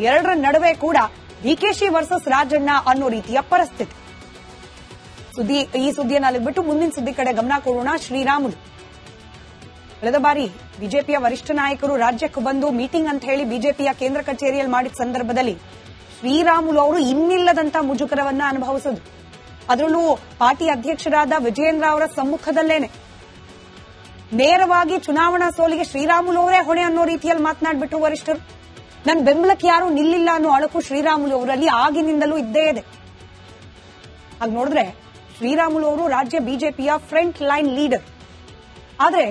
ಎರಡರ ನಡುವೆ ಕೂಡ ಡಿಕೆಶಿ ವರ್ಸಸ್ ರಾಜಣ್ಣ ಅನ್ನೋ ರೀತಿಯ ಪರಿಸ್ಥಿತಿ. ಈ ಸುದ್ದಿಯನ್ನು ಅಲ್ಲಿಗೆ ಬಿಟ್ಟು ಮುಂದಿನ ಸುದ್ದಿ ಕಡೆ ಗಮನ ಕೊಡೋಣ. ಶ್ರೀರಾಮುಲು ಕಳೆದ ಬಾರಿ ಬಿಜೆಪಿಯ ವರಿಷ್ಠ ನಾಯಕರು ರಾಜ್ಯಕ್ಕೆ ಬಂದು ಮೀಟಿಂಗ್ ಅಂತ ಹೇಳಿ ಬಿಜೆಪಿಯ ಕೇಂದ್ರ ಕಚೇರಿಯಲ್ಲಿ ಮಾಡಿದ ಸಂದರ್ಭದಲ್ಲಿ ಶ್ರೀರಾಮುಲು ಅವರು ಇನ್ನಿಲ್ಲದಂತ ಮುಜುಗರವನ್ನ ಅನುಭವಿಸಿದ್ರು. ಅದರಲ್ಲೂ ಪಾರ್ಟಿ ಅಧ್ಯಕ್ಷರಾದ ವಿಜಯೇಂದ್ರ ಅವರ ಸಮ್ಮುಖದಲ್ಲೇನೆ ನೇರವಾಗಿ ಚುನಾವಣಾ ಸೋಲಿಗೆ ಶ್ರೀರಾಮುಲು ಅವರೇ ಹೊಣೆ ಅನ್ನೋ ರೀತಿಯಲ್ಲಿ ಮಾತನಾಡ್ಬಿಟ್ರು ವರಿಷ್ಠರು. ನನ್ನ ಬೆಂಬಲಕ್ಕೆ ಯಾರು ನಿಲ್ಲಿಲ್ಲ ಅನ್ನೋ ಅಳಕು ಶ್ರೀರಾಮುಲು ಅವರಲ್ಲಿ ಆಗಿನಿಂದಲೂ ಇದ್ದೇ ಇದೆ. ಹಾಗೆ ನೋಡಿದ್ರೆ ಶ್ರೀರಾಮುಲು ಅವರು ರಾಜ್ಯ ಬಿಜೆಪಿಯ ಫ್ರಂಟ್ ಲೈನ್ ಲೀಡರ್. ಆದ್ರೆ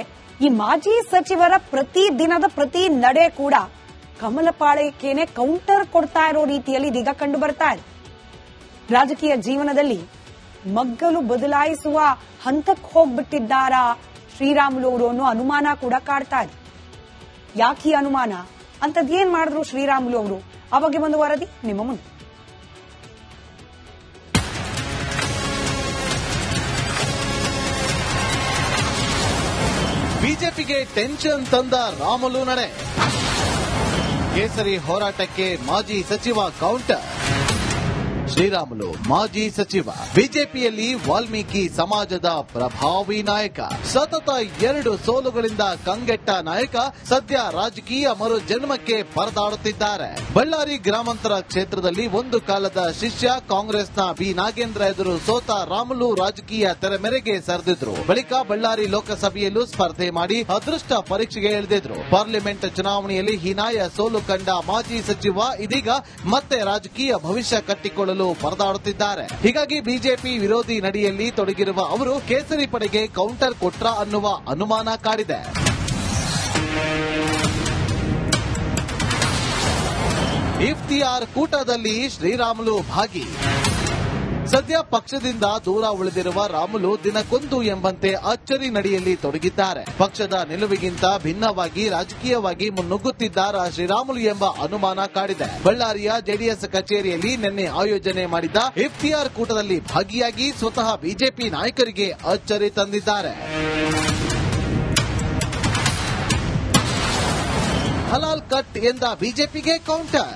ಈ ಮಾಜಿ ಸಚಿವರ ಪ್ರತಿ ದಿನದ ಪ್ರತಿ ನಡೆ ಕೂಡ ಕಮಲಪಾಳ್ಯಕ್ಕೇನೆ ಕೌಂಟರ್ ಕೊಡ್ತಾ ಇರೋ ರೀತಿಯಲ್ಲಿ ಇದೀಗ ಕಂಡು ಬರ್ತಾ ಇದೆ. ರಾಜಕೀಯ ಜೀವನದಲ್ಲಿ ಮಗ್ಗಲು ಬದಲಾಯಿಸುವ ಹಂತಕ್ಕೆ ಹೋಗ್ಬಿಟ್ಟಿದ್ದಾರಾ ಶ್ರೀರಾಮುಲು ಅವರು ಅನ್ನೋ ಅನುಮಾನ ಕೂಡ ಕಾಡ್ತಾ ಇದೆ. ಯಾಕೆ ಅನುಮಾನ? ಅಂತದ್ದೇನ್ ಮಾಡಿದ್ರು ಶ್ರೀರಾಮುಲು ಅವರು? ಆ ಬಗ್ಗೆ ಒಂದು ವರದಿ ನಿಮ್ಮ ಮುಂದೆ. ಬಿಜೆಪಿಗೆ ಟೆನ್ಷನ್ ತಂದ ರಾಮುಲು ನಡೆ. ಕೇಸರಿ ಹೋರಾಟಕ್ಕೆ ಮಾಜಿ ಸಚಿವ ಕೌಂಟರ್. ಶ್ರೀರಾಮುಲು ಮಾಜಿ ಸಚಿವ, ಬಿಜೆಪಿಯಲ್ಲಿ ವಾಲ್ಮೀಕಿ ಸಮಾಜದ ಪ್ರಭಾವಿ ನಾಯಕ, ಸತತ 2 ಸೋಲುಗಳಿಂದ ಕಂಗೆಟ್ಟ ನಾಯಕ ಸದ್ಯ ರಾಜಕೀಯ ಮರು ಜನ್ಮಕ್ಕೆ ಪರದಾಡುತ್ತಿದ್ದಾರೆ. ಬಳ್ಳಾರಿ ಗ್ರಾಮಾಂತರ ಕ್ಷೇತ್ರದಲ್ಲಿ ಒಂದು ಕಾಲದ ಶಿಷ್ಯ ಕಾಂಗ್ರೆಸ್ನ ಬಿ ನಾಗೇಂದ್ರ ಎದುರು ಸೋತ ರಾಮುಲು ರಾಜಕೀಯ ತೆರೆಮೆರೆಗೆ ಸರಿದಿದ್ರು. ಬಳಿಕ ಬಳ್ಳಾರಿ ಲೋಕಸಭೆಯಲ್ಲೂ ಸ್ಪರ್ಧೆ ಮಾಡಿ ಅದೃಷ್ಟ ಪರೀಕ್ಷೆಗೆ ಇಳಿದಿದ್ರು. ಪಾರ್ಲಿಮೆಂಟ್ ಚುನಾವಣೆಯಲ್ಲಿ ಹೀನಾಯ ಸೋಲು ಕಂಡ ಮಾಜಿ ಸಚಿವ ಇದೀಗ ಮತ್ತೆ ರಾಜಕೀಯ ಭವಿಷ್ಯ ಕಟ್ಟಿಕೊಳ್ಳಲು ಪರದಾಡುತ್ತಿದ್ದಾರೆ. ಹೀಗಾಗಿ ಬಿಜೆಪಿ ವಿರೋಧಿ ನಡೆಯಲ್ಲಿ ತೊಡಗಿರುವ ಅವರು ಕೇಸರಿ ಪಡೆಗೆ ಕೌಂಟರ್ ಕೊಟ್ರ ಅನ್ನುವ ಅನುಮಾನ ಕಾಡಿದೆ. ಇಫ್ತಿಯಾರ್ ಕೂಟದಲ್ಲಿ ಶ್ರೀರಾಮುಲು ಭಾಗಿ. ಸದ್ಯ ಪಕ್ಷದಿಂದ ದೂರ ಉಳಿದಿರುವ ರಾಮುಲು ದಿನಕ್ಕೊಂದು ಎಂಬಂತೆ ಅಚ್ಚರಿ ನಡೆಯಲ್ಲಿ ತೊಡಗಿದ್ದಾರೆ. ಪಕ್ಷದ ನಿಲುವಿಗಿಂತ ಭಿನ್ನವಾಗಿ ರಾಜಕೀಯವಾಗಿ ಮುನ್ನುಗ್ಗುತ್ತಿದ್ದಾರಾ ಶ್ರೀರಾಮುಲು ಎಂಬ ಅನುಮಾನ ಕಾಡಿದೆ. ಬಳ್ಳಾರಿಯ ಜೆಡಿಎಸ್ ಕಚೇರಿಯಲ್ಲಿ ನಿನ್ನೆ ಆಯೋಜನೆ ಮಾಡಿದ ಇಫ್ತಿಯಾರ್ ಕೂಟದಲ್ಲಿ ಭಾಗಿಯಾಗಿ ಸ್ವತಃ ಬಿಜೆಪಿ ನಾಯಕರಿಗೆ ಅಚ್ಚರಿ ತಂದಿದ್ದಾರೆ. ಹಲಾಲ್ ಕಟ್ ಎಂದ ಬಿಜೆಪಿಗೆ ಕೌಂಟರ್.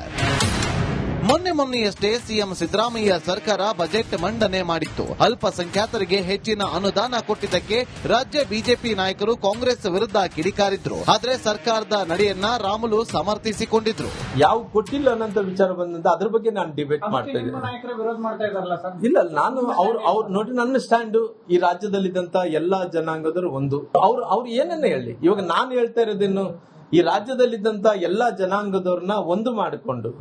ಮೊನ್ನೆಯಷ್ಟೇ ಸಿಎಂ ಸಿದ್ದರಾಮಯ್ಯ ಸರ್ಕಾರ ಬಜೆಟ್ ಮಂಡನೆ ಮಾಡಿತ್ತು. ಅಲ್ಪಸಂಖ್ಯಾತರಿಗೆ ಹೆಚ್ಚಿನ ಅನುದಾನ ಕೊಟ್ಟಿದ್ದಕ್ಕೆ ರಾಜ್ಯ ಬಿಜೆಪಿ ನಾಯಕರು ಕಾಂಗ್ರೆಸ್ ವಿರುದ್ಧ ಕಿಡಿಕಾರಿದ್ರು. ಆದ್ರೆ ಸರ್ಕಾರದ ನಡೆಯನ್ನ ರಾಮುಲು ಸಮರ್ಥಿಸಿಕೊಂಡಿದ್ರು. ಯಾವ ಕೊಟ್ಟಿಲ್ಲ ಅನ್ನೋ ವಿಚಾರ ಬಂದಂತ ಅದ್ರ ಬಗ್ಗೆ ನಾನು ಡಿಬೇಟ್ ಮಾಡ್ತಾ ಇದ್ದೀನಿ. ಇಲ್ಲ, ನಾನು ಅವ್ರು ನೋಡಿ ನನ್ನ ಸ್ಟ್ಯಾಂಡ್ ಈ ರಾಜ್ಯದಲ್ಲಿದ್ದಂತ ಎಲ್ಲಾ ಜನಾಂಗದವರು ಒಂದು ಅವ್ರು ಏನನ್ನ ಹೇಳಿ. ಇವಾಗ ನಾನು ಹೇಳ್ತಾ ಇರೋದೇನು, ಈ ರಾಜ್ಯದಲ್ಲಿದ್ದಂತ ಎಲ್ಲಾ ಜನಾಂಗದವ್ರನ್ನ ಒಂದು ಮಾಡಿಕೊಂಡು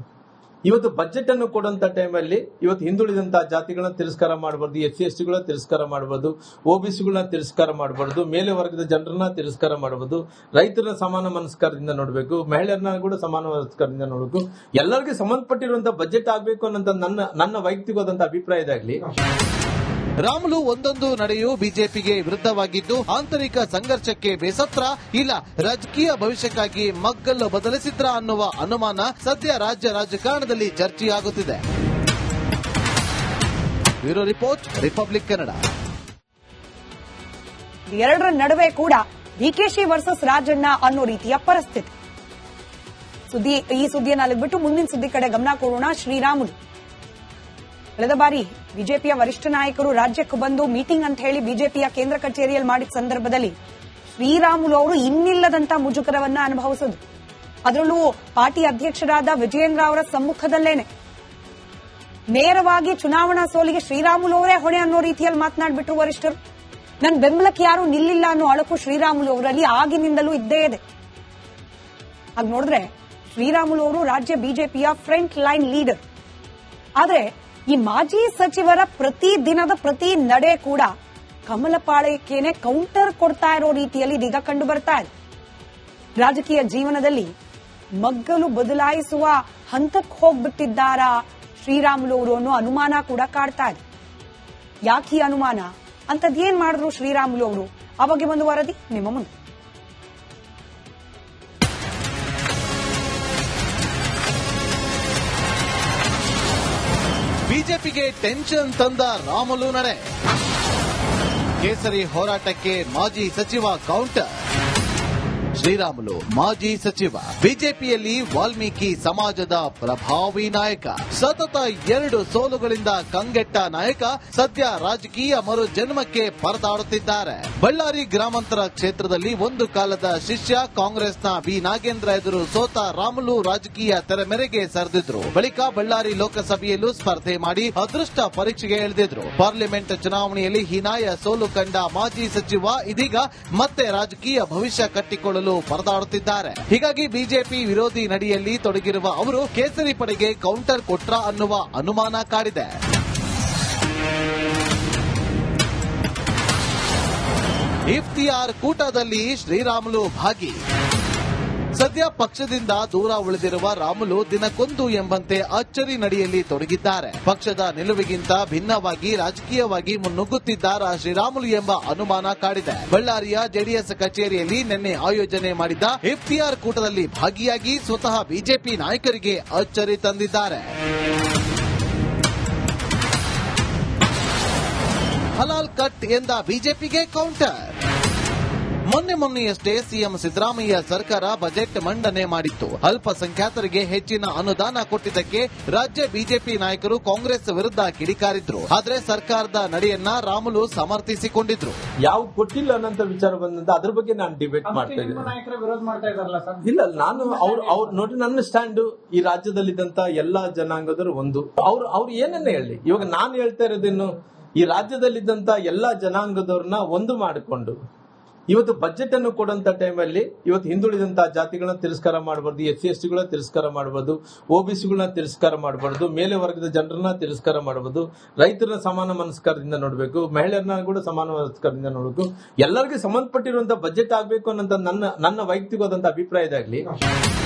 ಇವತ್ತು ಬಜೆಟ್ ಅನ್ನು ಕೊಡುವಂತ ಟೈಮಲ್ಲಿ ಇವತ್ತು ಹಿಂದುಳಿದಂತ ಜಾತಿಗಳನ್ನ ತಿರಸ್ಕಾರ ಮಾಡಬಾರ್ದು, SC/ST ಗಳನ್ನ ತಿರಸ್ಕಾರ ಮಾಡಬಾರ್ದು, OBC ಗಳನ್ನ ತಿರಸ್ಕಾರ ಮಾಡಬಾರ್ದು, ಮೇಲೆ ವರ್ಗದ ಜನರನ್ನ ತಿರಸ್ಕಾರ ಮಾಡಬಹುದು, ರೈತರನ್ನ ಸಮಾನ ಮನಸ್ಕಾರದಿಂದ ನೋಡಬೇಕು, ಮಹಿಳೆಯರನ್ನ ಕೂಡ ಸಮಾನ ಮನಸ್ಕಾರದಿಂದ ನೋಡಬೇಕು, ಎಲ್ಲರಿಗೂ ಸಂಬಂಧಪಟ್ಟಿರುವಂತಹ ಬಜೆಟ್ ಆಗಬೇಕು ಅನ್ನೋ ನನ್ನ ವೈಯಕ್ತಿಕವಾದಂತಹ ಅಭಿಪ್ರಾಯ ಇದಾಗ್ಲಿ. ರಾಮುಲು ಒಂದೊಂದು ನಡೆಯೂ ಬಿಜೆಪಿಗೆ ವಿರುದ್ಧವಾಗಿದ್ದು ಆಂತರಿಕ ಸಂಘರ್ಷಕ್ಕೆ ಬೇಸತ್ರ, ಇಲ್ಲ ರಾಜಕೀಯ ಭವಿಷ್ಯಕ್ಕಾಗಿ ಮಗ್ಗಲ್ಲು ಬದಲಿಸಿದ್ರ ಅನ್ನುವ ಅನುಮಾನ ಸದ್ಯ ರಾಜ್ಯ ರಾಜಕಾರಣದಲ್ಲಿ ಚರ್ಚೆಯಾಗುತ್ತಿದೆ. Bureau report, Republic Kannada. ಎರಡರ ನಡುವೆ ಕೂಡ ಡಿಕೆಶಿ ವರ್ಸಸ್ ರಾಜಣ್ಣ ಅನ್ನೋ ರೀತಿಯ ಪರಿಸ್ಥಿತಿ. ಈ ಸುದ್ದಿಯನ್ನು ಅಲ್ಲಿಗೆ ಬಿಟ್ಟು ಮುಂದಿನ ಸುದ್ದಿ ಕಡೆ ಗಮನ ಕೊಡೋಣ. ಶ್ರೀರಾಮುಲು ಕಳೆದ ಬಾರಿ ಬಿಜೆಪಿಯ ವರಿಷ್ಠ ನಾಯಕರು ರಾಜ್ಯಕ್ಕೆ ಬಂದು ಮೀಟಿಂಗ್ ಅಂತ ಹೇಳಿ ಬಿಜೆಪಿಯ ಕೇಂದ್ರ ಕಚೇರಿಯಲ್ಲಿ ಮಾಡಿದ ಸಂದರ್ಭದಲ್ಲಿ ಶ್ರೀರಾಮುಲು ಅವರು ಇನ್ನಿಲ್ಲದಂತ ಮುಜುಗರವನ್ನ ಅನುಭವಿಸಿದ್ರು. ಅದರಲ್ಲೂ ಪಾರ್ಟಿ ಅಧ್ಯಕ್ಷರಾದ ವಿಜಯೇಂದ್ರ ಅವರ ಸಮ್ಮುಖದಲ್ಲೇನೆ ನೇರವಾಗಿ ಚುನಾವಣಾ ಸೋಲಿಗೆ ಶ್ರೀರಾಮುಲು ಅವರೇ ಹೊಣೆ ಅನ್ನೋ ರೀತಿಯಲ್ಲಿ ಮಾತನಾಡ್ಬಿಟ್ರು ವರಿಷ್ಠರು. ನನ್ನ ಬೆಂಬಲಕ್ಕೆ ಯಾರು ನಿಲ್ಲಿಲ್ಲ ಅನ್ನೋ ಅಳಕು ಶ್ರೀರಾಮುಲು ಅವರಲ್ಲಿ ಆಗಿನಿಂದಲೂ ಇದ್ದೇ ಇದೆ. ಹಾಗೆ ನೋಡಿದ್ರೆ ಶ್ರೀರಾಮುಲು ಅವರು ರಾಜ್ಯ ಬಿಜೆಪಿಯ ಫ್ರಂಟ್ ಲೈನ್ ಲೀಡರ್. ಆದ್ರೆ ಈ ಮಾಜಿ ಸಚಿವರ ಪ್ರತಿ ದಿನದ ಪ್ರತಿ ನಡೆ ಕೂಡ ಕಮಲಪಾಳ್ಯಕ್ಕೇನೆ ಕೌಂಟರ್ ಕೊಡ್ತಾ ಇರೋ ರೀತಿಯಲ್ಲಿ ಇದೀಗ ಕಂಡು ಬರ್ತಾ ಇದೆ. ರಾಜಕೀಯ ಜೀವನದಲ್ಲಿ ಮಗ್ಗಲು ಬದಲಾಯಿಸುವ ಹಂತಕ್ಕೆ ಹೋಗ್ಬಿಟ್ಟಿದ್ದಾರಾ ಶ್ರೀರಾಮುಲು ಅವರು ಅನ್ನೋ ಅನುಮಾನ ಕೂಡ ಕಾಡ್ತಾ ಇದೆ. ಯಾಕೆ ಅನುಮಾನ? ಅಂತದ್ದೇನ್ ಮಾಡಿದ್ರು ಶ್ರೀರಾಮುಲು ಅವರು? ಆ ಬಗ್ಗೆ ಒಂದು ವರದಿ ನಿಮ್ಮ ಮುಂದೆ. ಬಿಜೆಪಿಗೆ ಟೆನ್ಷನ್ ತಂದ ರಾಮುಲು ನಡೆ. ಕೇಸರಿ ಹೋರಾಟಕ್ಕೆ ಮಾಜಿ ಸಚಿವ ಕೌಂಟರ್. ಶ್ರೀರಾಮುಲು ಮಾಜಿ ಸಚಿವ, ಬಿಜೆಪಿಯಲ್ಲಿ ವಾಲ್ಮೀಕಿ ಸಮಾಜದ ಪ್ರಭಾವಿ ನಾಯಕ, ಸತತ 2 ಸೋಲುಗಳಿಂದ ಕಂಗೆಟ್ಟ ನಾಯಕ ಸದ್ಯ ರಾಜಕೀಯ ಮರು ಜನ್ಮಕ್ಕೆ ಪರದಾಡುತ್ತಿದ್ದಾರೆ. ಬಳ್ಳಾರಿ ಗ್ರಾಮಾಂತರ ಕ್ಷೇತ್ರದಲ್ಲಿ ಒಂದು ಕಾಲದ ಶಿಷ್ಯ ಕಾಂಗ್ರೆಸ್ನ ಬಿ ನಾಗೇಂದ್ರ ಎದುರು ಸೋತ ರಾಮುಲು ರಾಜಕೀಯ ತೆರೆಮೆರೆಗೆ ಸರಿದಿದ್ರು. ಬಳಿಕ ಬಳ್ಳಾರಿ ಲೋಕಸಭೆಯಲ್ಲೂ ಸ್ಪರ್ಧೆ ಮಾಡಿ ಅದೃಷ್ಟ ಪರೀಕ್ಷೆಗೆ ಇಳಿದಿದ್ರು. ಪಾರ್ಲಿಮೆಂಟ್ ಚುನಾವಣೆಯಲ್ಲಿ ಹೀನಾಯ ಸೋಲು ಕಂಡ ಮಾಜಿ ಸಚಿವ ಇದೀಗ ಮತ್ತೆ ರಾಜಕೀಯ ಭವಿಷ್ಯ ಕಟ್ಟಿಕೊಳ್ಳಲು ಪರದಾಡುತ್ತಿದ್ದಾರೆ. ಹೀಗಾಗಿ ಬಿಜೆಪಿ ವಿರೋಧಿ ನಡೆಯಲ್ಲಿ ತೊಡಗಿರುವ ಅವರು ಕೇಸರಿ ಪಡೆಗೆ ಕೌಂಟರ್ ಕೊಟ್ರ ಅನ್ನುವ ಅನುಮಾನ ಕಾಡಿದೆ. ಇಫ್ತಿಯಾರ್ ಕೂಟದಲ್ಲಿ ಶ್ರೀರಾಮುಲು ಭಾಗಿ. ಸದ್ಯ ಪಕ್ಷದಿಂದ ದೂರ ಉಳಿದಿರುವ ರಾಮುಲು ದಿನಕ್ಕೊಂದು ಎಂಬಂತೆ ಅಚ್ಚರಿ ನಡೆಯಲ್ಲಿ ತೊಡಗಿದ್ದಾರೆ. ಪಕ್ಷದ ನಿಲುವಿಗಿಂತ ಭಿನ್ನವಾಗಿ ರಾಜಕೀಯವಾಗಿ ಮುನ್ನುಗ್ಗುತ್ತಿದ್ದಾರಾ ಶ್ರೀರಾಮುಲು ಎಂಬ ಅನುಮಾನ ಕಾಡಿದೆ. ಬಳ್ಳಾರಿಯ ಜೆಡಿಎಸ್ ಕಚೇರಿಯಲ್ಲಿ ನಿನ್ನೆ ಆಯೋಜನೆ ಮಾಡಿದ್ದ ಇಫ್ತಿಯಾರ್ ಕೂಟದಲ್ಲಿ ಭಾಗಿಯಾಗಿ ಸ್ವತಃ ಬಿಜೆಪಿ ನಾಯಕರಿಗೆ ಅಚ್ಚರಿ ತಂದಿದ್ದಾರೆ. ಹಲಾಲ್ ಕಟ್ ಎಂದ ಬಿಜೆಪಿಗೆ ಕೌಂಟರ್. ಮೊನ್ನೆಯಷ್ಟೇ ಸಿಎಂ ಸಿದ್ದರಾಮಯ್ಯ ಸರ್ಕಾರ ಬಜೆಟ್ ಮಂಡನೆ ಮಾಡಿತ್ತು. ಅಲ್ಪಸಂಖ್ಯಾತರಿಗೆ ಹೆಚ್ಚಿನ ಅನುದಾನ ಕೊಟ್ಟಿದ್ದಕ್ಕೆ ರಾಜ್ಯ ಬಿಜೆಪಿ ನಾಯಕರು ಕಾಂಗ್ರೆಸ್ ವಿರುದ್ಧ ಕಿಡಿಕಾರಿದ್ರು. ಆದರೆ ಸರ್ಕಾರದ ನಡೆಯನ್ನ ರಾಮುಲು ಸಮರ್ಥಿಸಿಕೊಂಡಿದ್ರು. ಯಾವ ಕೊಟ್ಟಿಲ್ಲ ಅನ್ನೋ ವಿಚಾರ ಬಂದಂತ ಅದ್ರ ಬಗ್ಗೆ ನಾನು ಡಿಬೇಟ್ ಮಾಡ್ತಾ ಇದ್ದೀನಿ. ಇಲ್ಲ, ನಾನು ಅವ್ರು ನೋಡಿ ನನ್ನ ಸ್ಟ್ಯಾಂಡ್ ಈ ರಾಜ್ಯದಲ್ಲಿದ್ದಂತ ಎಲ್ಲಾ ಜನಾಂಗದವರು ಒಂದು. ಅವ್ರು ಏನನ್ನ ಹೇಳಿ, ಇವಾಗ ನಾನು ಹೇಳ್ತಾ ಇರೋದೇನು, ಈ ರಾಜ್ಯದಲ್ಲಿದ್ದಂತ ಎಲ್ಲಾ ಜನಾಂಗದವ್ರನ್ನ ಒಂದು ಮಾಡಿಕೊಂಡು ಇವತ್ತು ಬಜೆಟ್ ಅನ್ನು ಕೊಡುವಂತ ಟೈಮಲ್ಲಿ ಇವತ್ತು ಹಿಂದುಳಿದಂತಹ ಜಾತಿಗಳನ್ನ ತಿರಸ್ಕಾರ ಮಾಡಬಾರ್ದು, SC/ST ಗಳನ್ನ ತಿರಸ್ಕಾರ ಮಾಡಬಾರ್ದು, OBC ಗಳನ್ನ ತಿರಸ್ಕಾರ ಮಾಡಬಾರ್ದು, ಮೇಲೆ ವರ್ಗದ ಜನರನ್ನ ತಿರಸ್ಕಾರ ಮಾಡಬಹುದು, ರೈತರನ್ನ ಸಮಾನ ಮನಸ್ಕಾರದಿಂದ ನೋಡಬೇಕು, ಮಹಿಳೆಯರನ್ನ ಕೂಡ ಸಮಾನ ಮನಸ್ಕಾರದಿಂದ ನೋಡಬೇಕು, ಎಲ್ಲರಿಗೂ ಸಂಬಂಧಪಟ್ಟಿರುವಂತಹ ಬಜೆಟ್ ಆಗಬೇಕು ಅನ್ನೋ ನನ್ನ ವೈಯಕ್ತಿಕವಾದಂತಹ ಅಭಿಪ್ರಾಯದಾಗ್ಲಿ.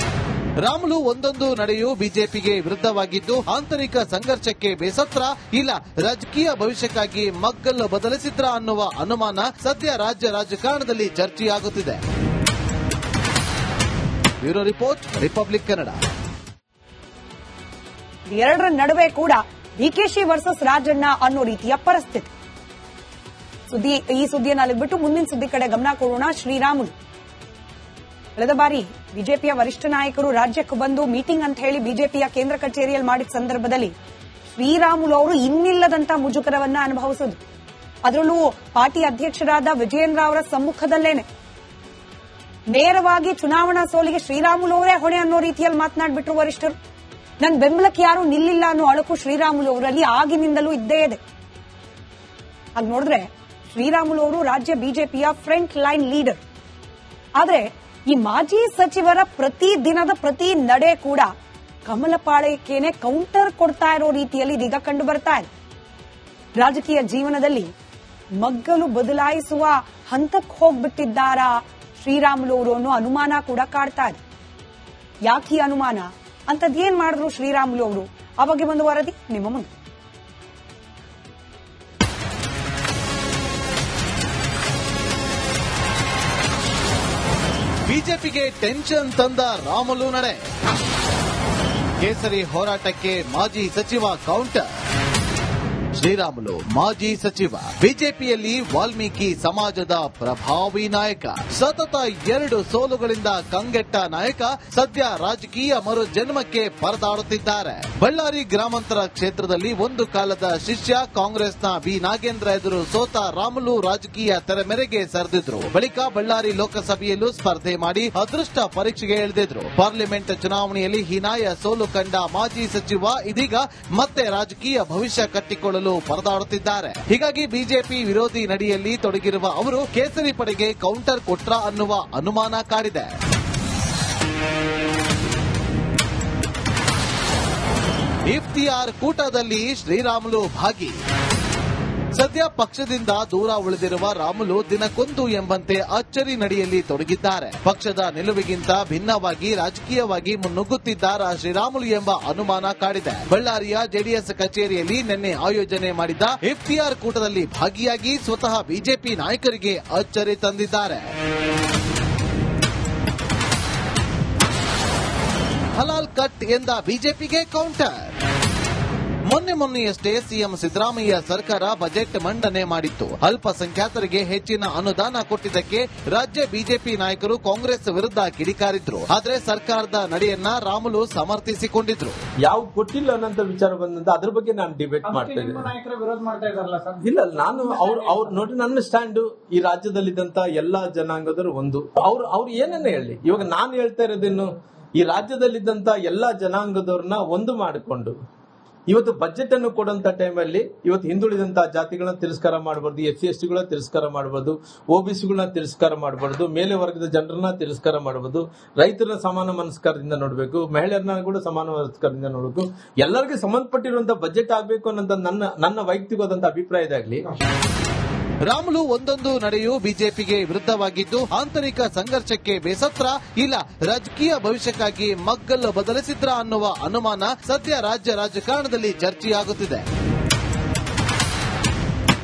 ರಾಮುಲು ಒಂದೊಂದು ನಡೆಯೂ ಬಿಜೆಪಿಗೆ ವಿರುದ್ಧವಾಗಿದ್ದು ಆಂತರಿಕ ಸಂಘರ್ಷಕ್ಕೆ ಬೇಸತ್ರ, ಇಲ್ಲ ರಾಜಕೀಯ ಭವಿಷ್ಯಕ್ಕಾಗಿ ಮಗ್ಗಲ್ಲು ಬದಲಿಸಿದ್ರ ಅನ್ನುವ ಅನುಮಾನ ಸದ್ಯ ರಾಜ್ಯ ರಾಜಕಾರಣದಲ್ಲಿ ಚರ್ಚೆಯಾಗುತ್ತಿದೆ. Bureau report, Republic Kannada. ಎರಡರ ನಡುವೆ ಕೂಡ ಡಿಕೆಶಿ ವರ್ಸಸ್ ರಾಜಣ್ಣ ಅನ್ನೋ ರೀತಿಯ ಪರಿಸ್ಥಿತಿ. ಈ ಸುದ್ದಿಯನ್ನು ಅಲ್ಲಿಗೆ ಬಿಟ್ಟು ಮುಂದಿನ ಸುದ್ದಿ ಕಡೆ ಗಮನ ಕೊಡೋಣ. ಶ್ರೀರಾಮುಲು ಕಳೆದ ಬಾರಿ ಬಿಜೆಪಿಯ ವರಿಷ್ಠ ನಾಯಕರು ರಾಜ್ಯಕ್ಕೆ ಬಂದು ಮೀಟಿಂಗ್ ಅಂತ ಹೇಳಿ ಬಿಜೆಪಿಯ ಕೇಂದ್ರ ಕಚೇರಿಯಲ್ಲಿ ಮಾಡಿದ ಸಂದರ್ಭದಲ್ಲಿ ಶ್ರೀರಾಮುಲು ಅವರು ಇನ್ನಿಲ್ಲದಂತ ಮುಜುಗರವನ್ನ ಅನುಭವಿಸಿದ್ರು. ಅದರಲ್ಲೂ ಪಾರ್ಟಿ ಅಧ್ಯಕ್ಷರಾದ ವಿಜಯೇಂದ್ರ ಅವರ ಸಮ್ಮುಖದಲ್ಲೇನೆ ನೇರವಾಗಿ ಚುನಾವಣಾ ಸೋಲಿಗೆ ಶ್ರೀರಾಮುಲು ಅವರೇ ಹೊಣೆ ಅನ್ನೋ ರೀತಿಯಲ್ಲಿ ಮಾತನಾಡ್ಬಿಟ್ರು ವರಿಷ್ಠರು. ನನ್ನ ಬೆಂಬಲಕ್ಕೆ ಯಾರು ನಿಲ್ಲಿಲ್ಲ ಅನ್ನೋ ಅಳಕು ಶ್ರೀರಾಮುಲು ಅವರಲ್ಲಿ ಆಗಿನಿಂದಲೂ ಇದ್ದೇ ಇದೆ. ಹಾಗೆ ನೋಡಿದ್ರೆ ಶ್ರೀರಾಮುಲು ಅವರು ರಾಜ್ಯ ಬಿಜೆಪಿಯ ಫ್ರಂಟ್ ಲೈನ್ ಲೀಡರ್. ಆದ್ರೆ ಈ ಮಾಜಿ ಸಚಿವರ ಪ್ರತಿ ದಿನದ ಪ್ರತಿ ನಡೆ ಕೂಡ ಕಮಲಪಾಳ್ಯಕ್ಕೇನೆ ಕೌಂಟರ್ ಕೊಡ್ತಾ ಇರೋ ರೀತಿಯಲ್ಲಿ ಇದೀಗ ಕಂಡು ಬರ್ತಾ ಇದೆ. ರಾಜಕೀಯ ಜೀವನದಲ್ಲಿ ಮಗ್ಗಲು ಬದಲಾಯಿಸುವ ಹಂತಕ್ಕೆ ಹೋಗ್ಬಿಟ್ಟಿದ್ದಾರಾ ಶ್ರೀರಾಮುಲು ಅವರು ಅನ್ನೋ ಅನುಮಾನ ಕೂಡ ಕಾಡ್ತಾ ಇದೆ. ಯಾಕೆ ಈ ಅನುಮಾನ, ಅಂತದ್ದೇನ್ ಮಾಡಿದ್ರು ಶ್ರೀರಾಮುಲು ಅವರು, ಆ ಬಗ್ಗೆ ಒಂದು ವರದಿ ನಿಮ್ಮ ಮುಂದೆ. ಬಿಜೆಪಿಗೆ ಟೆನ್ಷನ್ ತಂದ ರಾಮುಲು ನಡೆ. ಕೇಸರಿ ಹೋರಾಟಕ್ಕೆ ಮಾಜಿ ಸಚಿವ ಕೌಂಟರ್. ಶ್ರೀರಾಮುಲು ಮಾಜಿ ಸಚಿವ, ಬಿಜೆಪಿಯಲ್ಲಿ ವಾಲ್ಮೀಕಿ ಸಮಾಜದ ಪ್ರಭಾವಿ ನಾಯಕ, ಸತತ 2 ಸೋಲುಗಳಿಂದ ಕಂಗೆಟ್ಟ ನಾಯಕ ಸದ್ಯ ರಾಜಕೀಯ ಮರು ಜನ್ಮಕ್ಕೆ ಪರದಾಡುತ್ತಿದ್ದಾರೆ. ಬಳ್ಳಾರಿ ಗ್ರಾಮಾಂತರ ಕ್ಷೇತ್ರದಲ್ಲಿ ಒಂದು ಕಾಲದ ಶಿಷ್ಯ ಕಾಂಗ್ರೆಸ್ನ ಬಿ ನಾಗೇಂದ್ರ ಎದುರು ಸೋತ ರಾಮುಲು ರಾಜಕೀಯ ತೆರೆಮೆರೆಗೆ ಸರಿದಿದ್ರು. ಬಳಿಕ ಬಳ್ಳಾರಿ ಲೋಕಸಭೆಯಲ್ಲೂ ಸ್ಪರ್ಧೆ ಮಾಡಿ ಅದೃಷ್ಟ ಪರೀಕ್ಷೆಗೆ ಇಳಿದಿದ್ರು. ಪಾರ್ಲಿಮೆಂಟ್ ಚುನಾವಣೆಯಲ್ಲಿ ಹೀನಾಯ ಸೋಲು ಕಂಡ ಮಾಜಿ ಸಚಿವ ಇದೀಗ ಮತ್ತೆ ರಾಜಕೀಯ ಭವಿಷ್ಯ ಕಟ್ಟಿಕೊಳ್ಳಲು ಪರದಾಡುತ್ತಿದ್ದಾರೆ. ಹೀಗಾಗಿ ಬಿಜೆಪಿ ವಿರೋಧಿ ನಡೆಯಲ್ಲಿ ತೊಡಗಿರುವ ಅವರು ಕೇಸರಿ ಪಡೆಗೆ ಕೌಂಟರ್ ಕೊಟ್ರ ಅನ್ನುವ ಅನುಮಾನ ಕಾಡಿದೆ. ಇಫ್ತಿಯಾರ್ ಕೂಟದಲ್ಲಿ ಶ್ರೀರಾಮುಲು ಭಾಗಿ. ಸದ್ಯ ಪಕ್ಷದಿಂದ ದೂರ ಉಳಿದಿರುವ ರಾಮುಲು ದಿನಕ್ಕೊಂದು ಎಂಬಂತೆ ಅಚ್ಚರಿ ನಡೆಯಲ್ಲಿ ತೊಡಗಿದ್ದಾರೆ. ಪಕ್ಷದ ನಿಲುವಿಗಿಂತ ಭಿನ್ನವಾಗಿ ರಾಜಕೀಯವಾಗಿ ಮುನ್ನುಗ್ಗುತ್ತಿದ್ದಾರಾ ಶ್ರೀರಾಮುಲು ಎಂಬ ಅನುಮಾನ ಕಾಡಿದೆ. ಬಳ್ಳಾರಿಯ ಜೆಡಿಎಸ್ ಕಚೇರಿಯಲ್ಲಿ ನಿನ್ನೆ ಆಯೋಜನೆ ಮಾಡಿದ್ದ ಇಫ್ತಿಯಾರ್ ಕೂಟದಲ್ಲಿ ಭಾಗಿಯಾಗಿ ಸ್ವತಃ ಬಿಜೆಪಿ ನಾಯಕರಿಗೆ ಅಚ್ಚರಿ ತಂದಿದ್ದಾರೆ. ಹಲಾಲ್ ಕಟ್ ಎಂದ ಬಿಜೆಪಿಗೆ ಕೌಂಟರ್. ಮೊನ್ನೆಯಷ್ಟೇ ಸಿಎಂ ಸಿದ್ದರಾಮಯ್ಯ ಸರ್ಕಾರ ಬಜೆಟ್ ಮಂಡನೆ ಮಾಡಿತ್ತು. ಅಲ್ಪಸಂಖ್ಯಾತರಿಗೆ ಹೆಚ್ಚಿನ ಅನುದಾನ ಕೊಟ್ಟಿದ್ದಕ್ಕೆ ರಾಜ್ಯ ಬಿಜೆಪಿ ನಾಯಕರು ಕಾಂಗ್ರೆಸ್ ವಿರುದ್ಧ ಕಿಡಿಕಾರಿದ್ರು. ಆದ್ರೆ ಸರ್ಕಾರದ ನಡೆಯನ್ನ ರಾಮುಲು ಸಮರ್ಥಿಸಿಕೊಂಡಿದ್ರು. ಯಾವ ಕೊಟ್ಟಿಲ್ಲ ಅನ್ನೋ ವಿಚಾರ ಬಂದಂತ ಅದ್ರ ಬಗ್ಗೆ ನಾನು ಡಿಬೇಟ್ ಮಾಡ್ತಾ ಇದ್ದೀನಿ. ವಿರೋಧ ಮಾಡ್ತಾ ಇದಾರಲ್ಲ ಸರ್? ಇಲ್ಲ, ನಾನು ಅವ್ರು ನೋಡಿ ನನ್ನ ಸ್ಟ್ಯಾಂಡ್ ಈ ರಾಜ್ಯದಲ್ಲಿದ್ದಂತ ಎಲ್ಲಾ ಜನಾಂಗದವರು ಒಂದು. ಅವ್ರು ಏನನ್ನ ಹೇಳಿ, ಇವಾಗ ನಾನು ಹೇಳ್ತಾ ಇರೋದೇನು, ಈ ರಾಜ್ಯದಲ್ಲಿದ್ದಂತ ಎಲ್ಲಾ ಜನಾಂಗದವ್ರನ್ನ ಒಂದು ಮಾಡಿಕೊಂಡು ಇವತ್ತು ಬಜೆಟ್ ಅನ್ನು ಕೊಡುವಂತ ಟೈಮಲ್ಲಿ ಇವತ್ತು ಹಿಂದುಳಿದಂತಹ ಜಾತಿಗಳನ್ನ ತಿರಸ್ಕಾರ ಮಾಡಬಾರ್ದು, SC ST ಗಳನ್ನ ತಿರಸ್ಕಾರ ಮಾಡಬಾರ್ದು, OBCಗಳನ್ನ ತಿರಸ್ಕಾರ ಮಾಡಬಾರ್ದು, ಮೇಲೆ ವರ್ಗದ ಜನರನ್ನ ತಿರಸ್ಕಾರ ಮಾಡಬಹುದು, ರೈತರನ್ನ ಸಮಾನ ಮನಸ್ಕಾರದಿಂದ ನೋಡಬೇಕು, ಮಹಿಳೆಯರನ್ನ ಕೂಡ ಸಮಾನ ಮನಸ್ಕಾರದಿಂದ ನೋಡಬೇಕು, ಎಲ್ಲರಿಗೂ ಸಂಬಂಧಪಟ್ಟಿರುವಂತಹ ಬಜೆಟ್ ಆಗಬೇಕು ಅನ್ನೋ ನನ್ನ ವೈಯಕ್ತಿಕವಾದಂತಹ ಅಭಿಪ್ರಾಯದಾಗ್ಲಿ. ರಾಮುಲು ಒಂದೊಂದು ನಡೆಯೂ ಬಿಜೆಪಿಗೆ ವಿರುದ್ಧವಾಗಿದ್ದು ಆಂತರಿಕ ಸಂಘರ್ಷಕ್ಕೆ ಬೇಸತ್ರ, ಇಲ್ಲ ರಾಜಕೀಯ ಭವಿಷ್ಯಕ್ಕಾಗಿ ಮಗ್ಗಲ್ಲು ಬದಲಿಸಿದ್ರ ಅನ್ನುವ ಅನುಮಾನ ಸದ್ಯ ರಾಜ್ಯ ರಾಜಕಾರಣದಲ್ಲಿ ಚರ್ಚೆಯಾಗುತ್ತಿದೆ.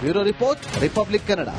Bureau report, Republic Kannada.